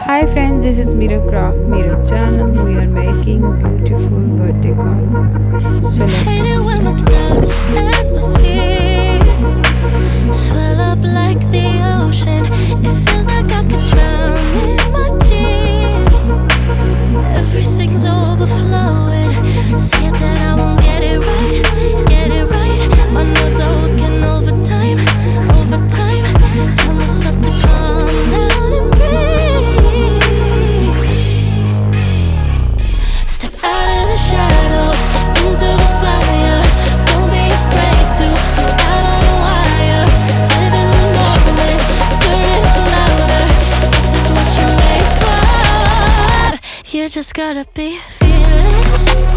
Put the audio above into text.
Hi friends, this is Meerub Craft Meerub channel. We are making beautiful birthday card. So let's Hate get it when my started. doubts and my fears swell up like the ocean. It feels like I could drown in my tears. Everything's overflowing. Scared that I won't get it right, get it right. My nerves are working overtime, overtime. Tell myself to calm down and breathe. Step out of the shadows, into the fire. Don't be afraid to go out on a wire. Live in the moment, turn it up louder. This is what you're made for. You just gotta be fearless.